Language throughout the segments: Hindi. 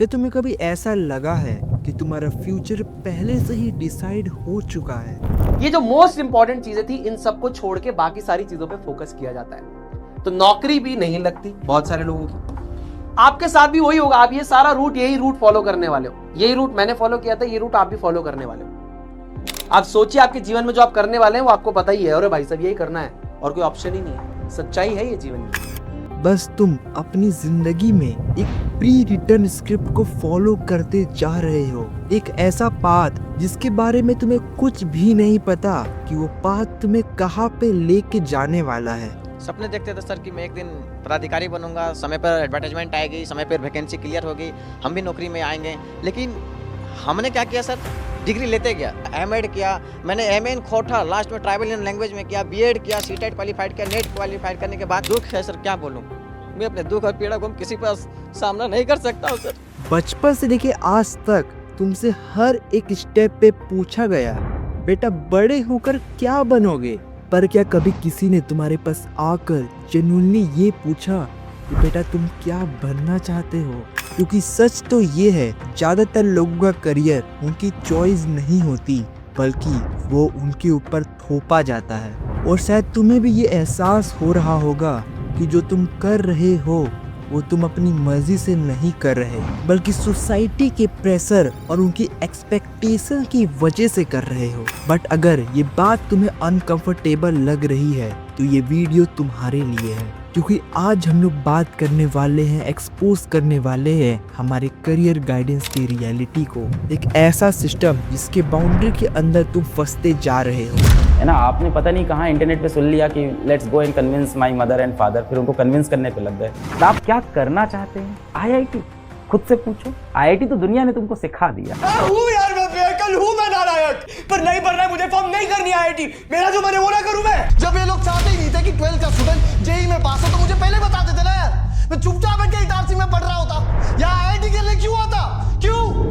क्या तुम्हें कभी ऐसा लगा है कि तुम्हारा फ्यूचर पहले से ही डिसाइड हो चुका है? ये जो मोस्ट इंपॉर्टेंट चीजें थी इन सबको छोड़ के बाकी सारी चीजों पे फोकस किया जाता है, तो नौकरी भी नहीं लगती बहुत सारे लोगों की। आपके साथ भी वही होगा, आप ये सारा रूट यही रूट फॉलो करने वाले हो, यही रूट मैंने फॉलो किया था, ये रूट आप भी फॉलो करने वाले हो। आप सोचिए आपके जीवन में जो आप करने वाले हैं वो आपको पता ही है, अरे भाई साहब यही करना है और कोई ऑप्शन ही नहीं है, सच्चाई है ये जीवन की। बस तुम अपनी जिंदगी में एक प्री रिटन स्क्रिप्ट को फॉलो करते जा रहे हो, एक ऐसा पाथ जिसके बारे में तुम्हें कुछ भी नहीं पता कि वो पाथ तुम्हें कहाँ पे लेके जाने वाला है। सपने देखते थे सर कि मैं एक दिन पदाधिकारी बनूंगा, समय पर एडवर्टाइजमेंट आएगी, समय पर वैकेंसी क्लियर होगी, हम भी नौकरी में आएंगे। लेकिन हमने क्या किया सर, डिग्री लेते गया, एमएड किया, मैंने एमएन खोटा, लास्ट में ट्राइबल लैंग्वेज में किया, बीएड किया, सीटेट क्वालिफाइड किया, नेट क्वालिफाइड करने के बाद दुख है सर, क्या बोलूँ, मैं अपने दुख और पीड़ा को किसी पर सामना नहीं कर सकता हूँ सर। बचपन से लेके आज तक तुमसे हर एक स्टेप पे पूछा गया, बेटा बड़े होकर क्या बनोगे, पर क्या कभी किसी ने तुम्हारे पास आकर जेन्युइनली ये पूछा कि बेटा तुम क्या बनना चाहते हो? क्योंकि सच तो ये है, ज्यादातर लोगों का करियर उनकी चॉइस नहीं होती, बल्कि वो उनके ऊपर थोपा जाता है। और शायद तुम्हें भी ये एहसास हो रहा होगा कि जो तुम कर रहे हो वो तुम अपनी मर्जी से नहीं कर रहे, बल्कि सोसाइटी के प्रेशर और उनकी एक्सपेक्टेशन की वजह से कर रहे हो। बट अगर ये बात तुम्हें अनकंफर्टेबल लग रही है तो ये वीडियो तुम्हारे लिए है, क्योंकि आज हम लोग बात करने वाले हैं, एक्सपोज करने वाले हैं हमारे करियर गाइडेंस की रियलिटी को, एक ऐसा सिस्टम जिसके बाउंड्री के अंदर तुम फंसते जा रहे हो। है ना, आपने पता नहीं कहाँ इंटरनेट पे सुन लिया कि let's go and convince my mother and father, फिर उनको कन्विंस करने पे लग गए। तो आप क्या करना चाहते हैं? आईआईटी खुद से पूछो, आईआईटी तो दुनिया ने तुमको सिखा दिया। हूँ यार, मैं बेअक्ल हूँ, मैं नालायक, पर नहीं पढ़ना है मुझे, फॉर्म नहीं करनी आईआईटी, मेरा जो मन है वो ना करूँ मैं। जब ये लोग चाहते ही नहीं थे कि 12th का स्टूडेंट जेईई में पास हो तो मुझे पहले बता देते ना यार, मैं चुपचाप बैठ के इटारसी में पढ़ रहा होता, या आईआईटी के लिए क्यों आता, क्यों?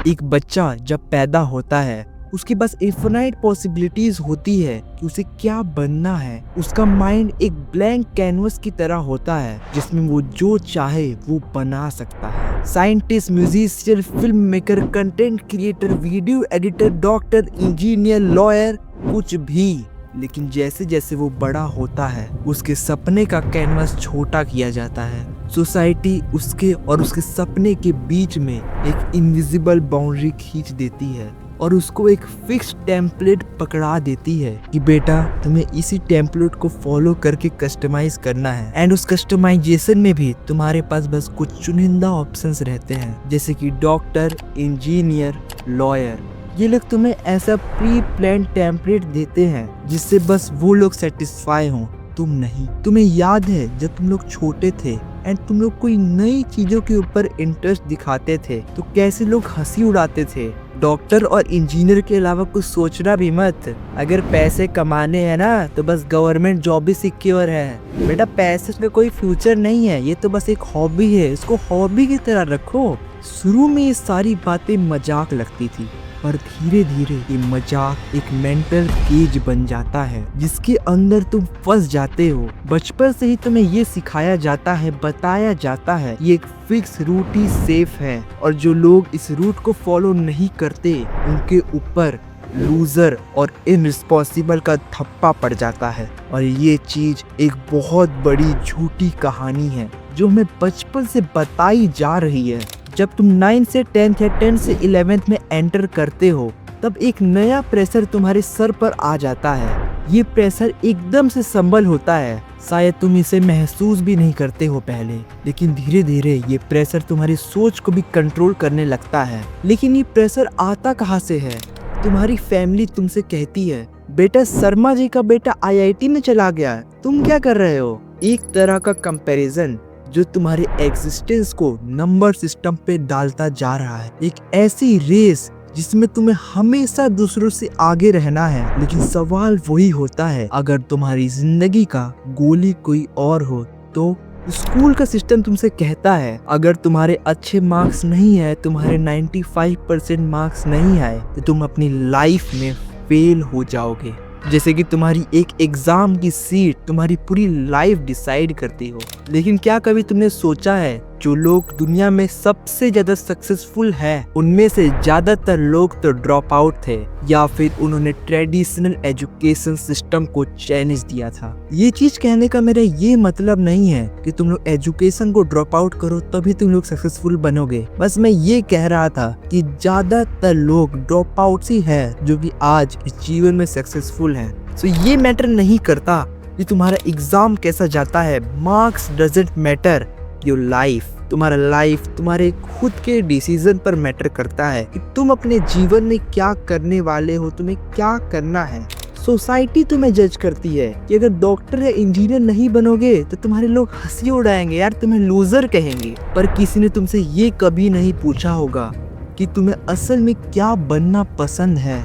एक बच्चा जब पैदा होता है उसके पास इन्फिनाइट पॉसिबिलिटीज होती है कि उसे क्या बनना है। उसका माइंड एक ब्लैंक कैनवस की तरह होता है जिसमें वो जो चाहे वो बना सकता है। Scientist, musician, film maker, content creator, video editor, doctor, engineer, lawyer, कुछ भी। लेकिन जैसे जैसे वो बड़ा होता है उसके सपने का कैनवस छोटा किया जाता है। सोसाइटी उसके और उसके सपने के बीच में एक इनविजिबल बाउंड्री खींच देती है और उसको एक फिक्स टेम्पलेट पकड़ा देती है कि बेटा तुम्हें इसी टेम्पलेट को फॉलो करके कस्टमाइज करना है। एंड उस कस्टमाइजेशन में भी तुम्हारे पास बस कुछ चुनिंदा ऑप्शंस रहते हैं, जैसे कि डॉक्टर, इंजीनियर, लॉयर। ये लोग तुम्हें ऐसा प्री प्लान टेम्पलेट देते हैं जिससे बस वो लोग सेटिस्फाई हों, तुम नहीं। तुम्हें याद है जब तुम लोग छोटे थे एंड तुम लोग कोई नई चीजों के ऊपर इंटरेस्ट दिखाते थे तो कैसे लोग हंसी उड़ाते थे? डॉक्टर और इंजीनियर के अलावा कुछ सोचना भी मत, अगर पैसे कमाने हैं ना तो बस गवर्नमेंट जॉब भी सिक्योर है। बेटा पैसे में कोई फ्यूचर नहीं है, ये तो बस एक हॉबी है, इसको हॉबी की तरह रखो। शुरू में ये सारी बातें मजाक लगती थी, पर धीरे धीरे ये मजाक एक मेंटल केज बन जाता है जिसके अंदर तुम फंस जाते हो। बचपन से ही तुम्हें ये सिखाया जाता है, बताया जाता है ये एक फिक्स रूट ही सेफ है, और जो लोग इस रूट को फॉलो नहीं करते उनके ऊपर लूजर और इनरिस्पॉन्सिबल का थप्पा पड़ जाता है। और ये चीज एक बहुत बड़ी झूठी कहानी है जो हमें बचपन से बताई जा रही है। जब तुम 9 से 10th या 10 से 11th में एंटर करते हो तब एक नया प्रेशर तुम्हारे सर पर आ जाता है। ये प्रेशर एकदम से संभल होता है, शायद तुम इसे महसूस भी नहीं करते हो पहले, लेकिन धीरे धीरे ये प्रेशर तुम्हारी सोच को भी कंट्रोल करने लगता है। लेकिन ये प्रेशर आता कहाँ से है? तुम्हारी फैमिली तुमसे कहती है बेटा शर्मा जी का बेटा आईआईटी में चला गया, तुम क्या कर रहे हो? एक तरह का कंपैरिजन जो तुम्हारे एग्जिस्टेंस को नंबर सिस्टम पे डालता जा रहा है, एक ऐसी रेस जिसमें तुम्हें हमेशा दूसरों से आगे रहना है। लेकिन सवाल वही होता है, अगर तुम्हारी जिंदगी का गोली कोई और हो तो? स्कूल का सिस्टम तुमसे कहता है अगर तुम्हारे अच्छे मार्क्स नहीं है, तुम्हारे 95% मार्क्स नहीं आए तो तुम अपनी लाइफ में फेल हो जाओगे। जैसे कि तुम्हारी एक एग्जाम की सीट तुम्हारी पूरी लाइफ डिसाइड करती हो। लेकिन क्या कभी तुमने सोचा है जो लोग दुनिया में सबसे ज्यादा सक्सेसफुल है उनमें से ज्यादातर लोग तो ड्रॉप आउट थे या फिर उन्होंने ट्रेडिशनल एजुकेशन सिस्टम को चैलेंज दिया था। ये चीज कहने का मेरा ये मतलब नहीं है कि तुम लोग एजुकेशन को ड्रॉप आउट करो तभी तुम लोग सक्सेसफुल बनोगे। बस मैं ये कह रहा था कि ज्यादातर लोग ड्रॉप आउट ही है जो कि आज इस जीवन में सक्सेसफुल है। सो ये मैटर नहीं करता कि तुम्हारा एग्जाम कैसा जाता है, marks doesn't matter, your life, तुम्हारा लाइफ तुम्हारे खुद के डिसीजन पर मैटर करता है कि तुम अपने जीवन में क्या करने वाले हो, तुम्हें क्या करना है। सोसाइटी तुम्हें जज करती है कि अगर डॉक्टर या इंजीनियर नहीं बनोगे तो तुम्हारे लोग हंसी उड़ाएंगे, यार तुम्हें लूजर कहेंगे। पर किसी ने तुमसे ये कभी नहीं पूछा होगा कि तुम्हें असल में क्या बनना पसंद है।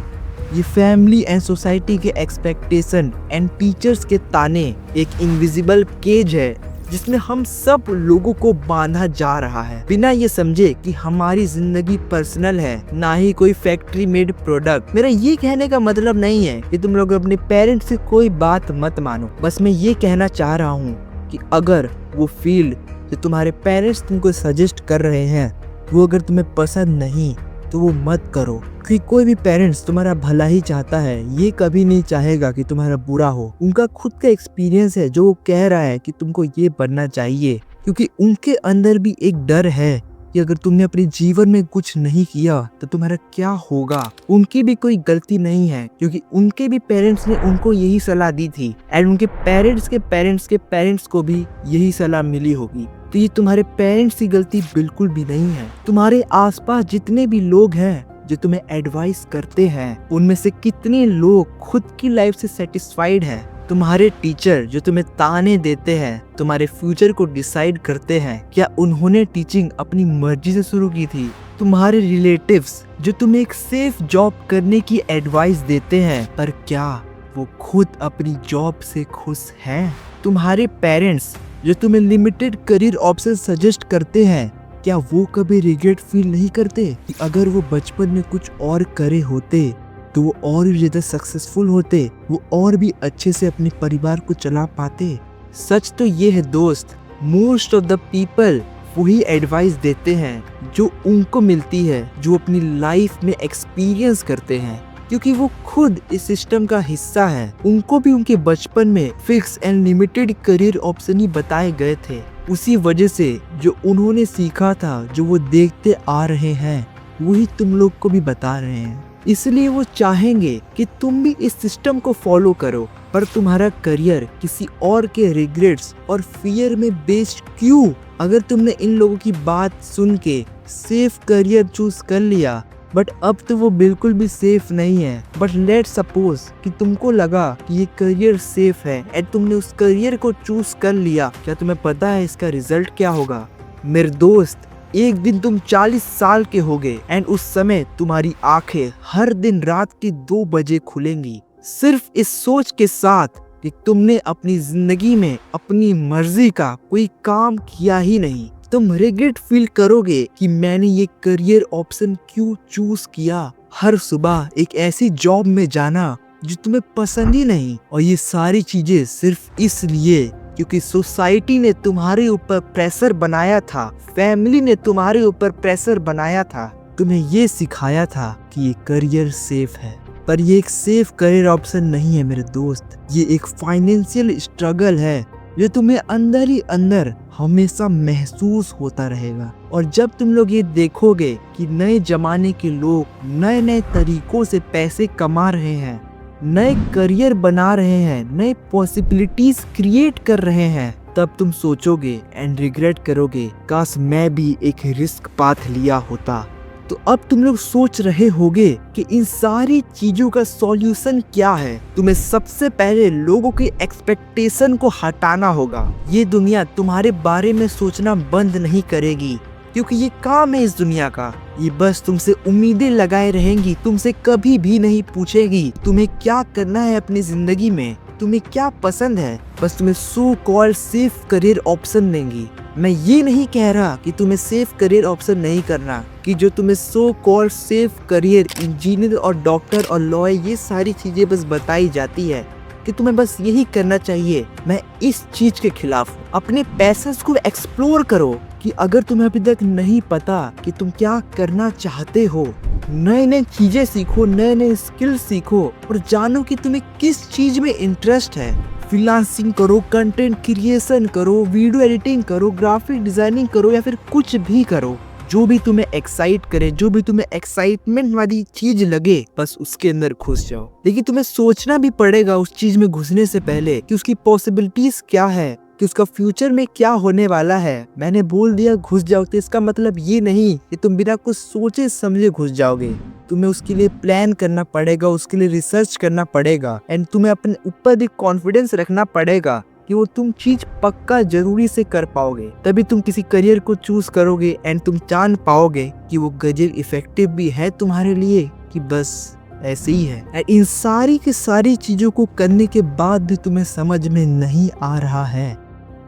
ये फैमिली एंड सोसाइटी के एक्सपेक्टेशन एंड टीचर्स के ताने एक इनविजिबल केज है जिसमें हम सब लोगों को बांधा जा रहा है, बिना ये समझे कि हमारी जिंदगी पर्सनल है, ना ही कोई फैक्ट्री मेड प्रोडक्ट। मेरा ये कहने का मतलब नहीं है कि तुम लोग अपने पेरेंट्स से कोई बात मत मानो। बस मैं ये कहना चाह रहा हूँ कि अगर वो फील्ड जो तुम्हारे पेरेंट्स तुमको सजेस्ट कर रहे हैं वो अगर तुम्हें पसंद नहीं तो वो मत करो, क्योंकि कोई भी पेरेंट्स तुम्हारा भला ही चाहता है, ये कभी नहीं चाहेगा कि तुम्हारा बुरा हो। उनका खुद का एक्सपीरियंस है जो वो कह रहा है कि तुमको ये बनना चाहिए, क्योंकि उनके अंदर भी एक डर है कि अगर तुमने अपने जीवन में कुछ नहीं किया तो तुम्हारा क्या होगा। उनकी भी कोई गलती नहीं है क्योंकि उनके भी पेरेंट्स ने उनको यही सलाह दी थी एंड उनके पेरेंट्स के पेरेंट्स के पेरेंट्स को भी यही सलाह मिली होगी। तो ये तुम्हारे पेरेंट्स की गलती बिल्कुल भी नहीं है। तुम्हारे आसपास जितने भी लोग हैं जो तुम्हें एडवाइस करते हैं उनमें से कितने लोग खुद की लाइफ से सेटिस्फाइड हैं। तुम्हारे टीचर जो तुम्हें ताने देते हैं, तुम्हारे फ्यूचर को डिसाइड करते हैं, क्या उन्होंने टीचिंग अपनी मर्जी से शुरू की थी? तुम्हारे रिलेटिव्स जो तुम्हें एक सेफ जॉब करने की एडवाइस देते हैं, पर क्या वो खुद अपनी जॉब से खुश हैं? तुम्हारे पेरेंट्स जो तुम्हें लिमिटेड करियर ऑप्शन सजेस्ट करते हैं, क्या वो कभी रिग्रेट फील नहीं करते कि अगर वो बचपन में कुछ और करे होते तो वो और भी ज्यादा सक्सेसफुल होते, वो और भी अच्छे से अपने परिवार को चला पाते? सच तो ये है दोस्त, मोस्ट ऑफ द पीपल वही एडवाइस देते हैं जो उनको मिलती है, जो अपनी लाइफ में एक्सपीरियंस करते हैं, क्योंकि वो खुद इस सिस्टम का हिस्सा है। उनको भी उनके बचपन में fix and limited career option ही बताए गए थे। उसी वजह से जो उन्होंने सीखा था, जो वो देखते आ रहे हैं, वही तुम लोग को भी बता रहे हैं। इसलिए वो चाहेंगे कि तुम भी इस सिस्टम को फॉलो करो, पर तुम्हारा करियर किसी और के रिग्रेट्स और फियर में बेस्ड क्यों? अगर तुमने इन लोगों की बात सुन के सेफ करियर चूज कर लिया, बट अब तो वो बिल्कुल भी सेफ नहीं है, बट लेट्स सपोज कि तुमको लगा कि ये करियर सेफ है एंड तुमने उस करियर को चूज कर लिया, क्या तुम्हें पता है इसका रिजल्ट क्या होगा? मेरे दोस्त, एक दिन तुम 40 साल के होगे एंड उस समय तुम्हारी आंखें हर दिन रात के 2 बजे खुलेंगी, सिर्फ इस सोच के साथ कि तुमने अपनी जिंदगी में अपनी मर्जी का कोई काम किया ही नहीं। तुम रिग्रेट फील करोगे कि मैंने ये करियर ऑप्शन क्यों चूज किया। हर सुबह एक ऐसी जॉब में जाना जो तुम्हें पसंद ही नहीं, और ये सारी चीजें सिर्फ इसलिए क्योंकि सोसाइटी ने तुम्हारे ऊपर प्रेशर बनाया था, फैमिली ने तुम्हारे ऊपर प्रेशर बनाया था, तुम्हें ये सिखाया था कि ये करियर सेफ है। पर ये एक सेफ करियर ऑप्शन नहीं है मेरे दोस्त, ये एक फाइनेंशियल स्ट्रगल है जो तुम्हें अंदर ही अंदर हमेशा महसूस होता रहेगा। और जब तुम लोग ये देखोगे कि नए जमाने के लोग नए नए तरीकों से पैसे कमा रहे हैं, नए करियर बना रहे हैं, नए पॉसिबिलिटीज क्रिएट कर रहे हैं, तब तुम सोचोगे एंड रिग्रेट करोगे, काश मैं भी एक रिस्क पाथ लिया होता। तो अब तुम लोग सोच रहे होगे कि इन सारी चीजों का सॉल्यूशन क्या है। तुम्हें सबसे पहले लोगों की एक्सपेक्टेशन को हटाना होगा। ये दुनिया तुम्हारे बारे में सोचना बंद नहीं करेगी, क्योंकि ये काम है इस दुनिया का। ये बस तुमसे उम्मीदें लगाए रहेंगी, तुमसे कभी भी नहीं पूछेगी तुम्हें क्या करना है अपनी जिंदगी में। तुम्हें क्या पसंद है, बस तुम्हें so called safe career option देंगी। मैं ये नहीं कह रहा कि तुम्हें सेफ करियर ऑप्शन नहीं करना, कि जो तुम्हें so called safe career engineer और डॉक्टर और लॉयर ये सारी चीजें बस बताई जाती है कि तुम्हें बस यही करना चाहिए। मैं इस चीज के खिलाफ हूँ। अपने पैशंस को एक्सप्लोर करो कि अगर तुम्हें अभी तक नहीं पता कि तुम क्या करना चाहते हो, नए नए चीजें सीखो, नए नए स्किल सीखो और जानो कि तुम्हें किस चीज में इंटरेस्ट है। फ्रीलांसिंग करो, कंटेंट क्रिएशन करो, वीडियो एडिटिंग करो, ग्राफिक डिजाइनिंग करो या फिर कुछ भी करो, जो भी तुम्हें एक्साइट करे, जो भी तुम्हें एक्साइटमेंट वाली चीज लगे, बस उसके अंदर घुस जाओ। लेकिन तुम्हें सोचना भी पड़ेगा उस चीज में घुसने से पहले कि उसकी पॉसिबिलिटीज क्या है, कि उसका फ्यूचर में क्या होने वाला है। मैंने बोल दिया घुस जाओ, तो इसका मतलब ये नहीं कि तुम बिना कुछ सोचे समझे घुस जाओगे। तुम्हें उसके लिए प्लान करना पड़ेगा, उसके लिए रिसर्च करना पड़ेगा एंड तुम्हें अपने ऊपर भी कॉन्फिडेंस रखना पड़ेगा कि वो तुम चीज पक्का जरूरी से कर पाओगे। तभी तुम किसी करियर को चूज करोगे एंड तुम जान पाओगे कि वो करियर इफेक्टिव भी है तुम्हारे लिए कि बस ऐसे ही है। एंड इन सारी की सारी चीजों को करने के बाद भी तुम्हें समझ में नहीं आ रहा है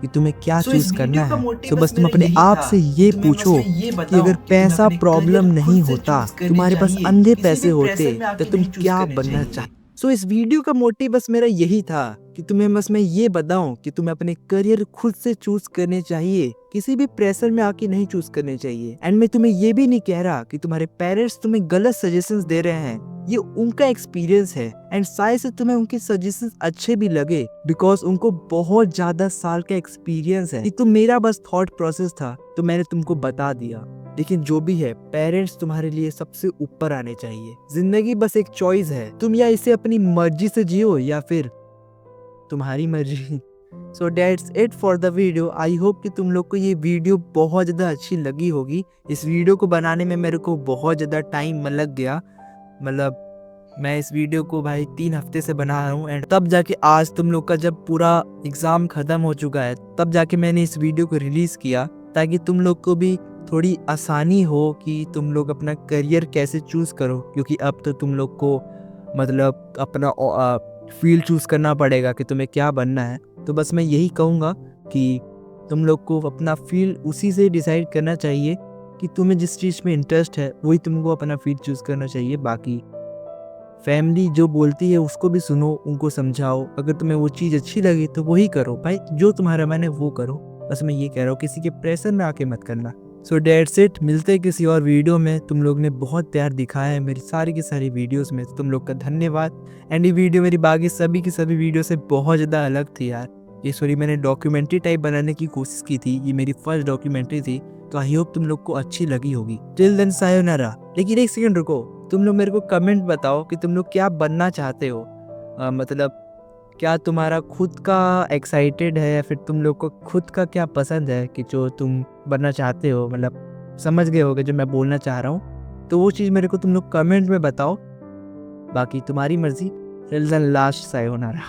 कि तुम्हें क्या चूज करना है, तो बस तुम अपने आप से ये पूछो कि अगर पैसा प्रॉब्लम नहीं होता, तुम्हारे पास अंधे पैसे होते, तो तुम क्या बनना चाहते। सो इस वीडियो का मोटिव बस मेरा यही था कि तुम्हें बस मैं ये बताऊं कि तुम्हें अपने करियर खुद से चूज करने चाहिए, किसी भी प्रेशर में आके नहीं चूज करने चाहिए। एंड मैं तुम्हें ये भी नहीं कह रहा कि तुम्हारे पेरेंट्स तुम्हें गलत सजेशंस दे रहे हैं, ये उनका एक्सपीरियंस है एंड शायद से तुम्हें उनके सजेशंस अच्छे भी लगे बिकॉज उनको बहुत ज्यादा साल का एक्सपीरियंस है। ये तो मेरा बस थॉट प्रोसेस था, तो मैंने तुमको बता दिया। लेकिन जो भी है, पेरेंट्स तुम्हारे लिए सबसे ऊपर आने चाहिए। जिंदगी बस एक चॉइस है, तुम या इसे अपनी मर्जी से जियो या फिर तुम्हारी मर्जी। So that's it for the video. I hope कि तुम लोग को ये वीडियो बहुत ज़्यादा अच्छी लगी होगी। इस वीडियो को बनाने में मेरे को बहुत ज़्यादा टाइम लग गया, मतलब मैं इस वीडियो को भाई 3 हफ्ते से बना रहा हूँ एंड तब जाके आज तुम लोग का जब पूरा एग्ज़ाम ख़त्म हो चुका है, तब जाके मैंने इस वीडियो को रिलीज़ किया ताकि तुम लोग को भी थोड़ी आसानी हो कि तुम लोग अपना करियर कैसे चूज़ करो, क्योंकि अब तो तुम लोग को मतलब अपना फील्ड चूज़ करना पड़ेगा कि तुम्हें क्या बनना है। तो बस मैं यही कहूँगा कि तुम लोग को अपना फील्ड उसी से डिसाइड करना चाहिए कि तुम्हें जिस चीज़ में इंटरेस्ट है वही तुमको अपना फील्ड चूज़ करना चाहिए। बाकी फैमिली जो बोलती है उसको भी सुनो, उनको समझाओ, अगर तुम्हें वो चीज़ अच्छी लगी तो वही करो भाई, जो तुम्हारा मन है वो करो। बस मैं ये कह रहा हूँ, किसी के प्रेशर में आके मत करना। सो दैट्स इट, मिलते हैं किसी और वीडियो में। तुम लोग ने बहुत प्यार दिखाया है मेरी सारी की सारी वीडियोस में, तुम लोग का धन्यवाद। एंड ये वीडियो मेरी बाकी सभी की सभी वीडियो से बहुत ज़्यादा अलग थी यार। ये सॉरी, मैंने डॉक्यूमेंट्री टाइप बनाने की कोशिश की थी, ये मेरी फर्स्ट डॉक्यूमेंट्री थी, तो आई होप तुम लोग को अच्छी लगी होगी। Till then sayonara. लेकिन एक सेकंड रुको, तुम लोग मेरे को कमेंट बताओ कि तुम लोग क्या बनना चाहते हो। मतलब क्या तुम्हारा खुद का एक्साइटेड है या फिर तुम लोग को खुद का क्या पसंद है कि जो तुम बनना चाहते हो, मतलब समझ गए होगे जो मैं बोलना चाह रहा हूँ। तो वो चीज़ मेरे को तुम लोग कमेंट में बताओ। बाकी तुम्हारी मर्जी। Till then last sayonara.